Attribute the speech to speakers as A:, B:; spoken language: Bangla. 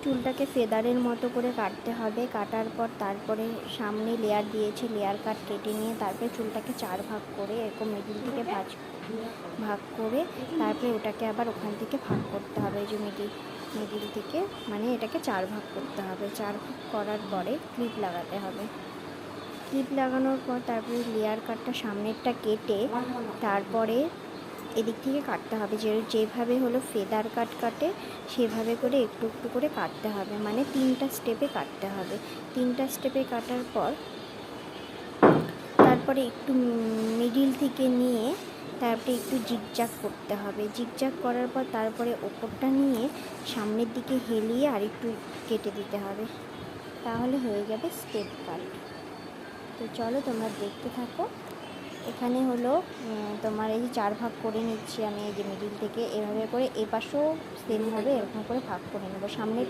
A: চুলটাকে ফেদারের মতো করে কাটতে হবে। কাটার পর তারপরে সামনে লেয়ার দিয়েছে, লেয়ার কাট কেটে নিয়ে তারপরে চুলটাকে 4 ভাগ করে এরকম মিডিল থেকে ভাগ করে তারপরে ওটাকে আবার ওখান থেকে ভাগ করতে হবে। এই যে মিডিল থেকে মানে এটাকে 4 ভাগ করতে হবে। 4 ভাগ করার পরে ক্লিপ লাগাতে হবে। ক্লিপ লাগানোর পর তারপরে লেয়ার কাটটা সামনেরটা কেটে তারপরে এদিক থেকে কাটতে হবে। যেভাবে হলো ফেদার কাট কাটে সেভাবে করে একটু একটু করে কাটতে হবে, মানে 3টা স্টেপে কাটতে হবে। 3টা স্টেপে কাটার পর তারপরে একটু মিডিল থেকে নিয়ে তারপরে একটু জিগজ্যাগ করতে হবে। জিগজ্যাগ করার পর তারপরে ওপরটা নিয়ে সামনের দিকে হেলিয়ে আর একটু কেটে দিতে হবে, তাহলে হয়ে যাবে স্টেপ কাট। তো চলো তোমরা দেখতে থাকো। এখানে হলো তোমার এই যে 4 ভাগ করে নিচ্ছি আমি, এই যে মিডিল থেকে এভাবে করে এপাশেও সেমভাবে এরকম করে ভাগ করে নেবো। সামনে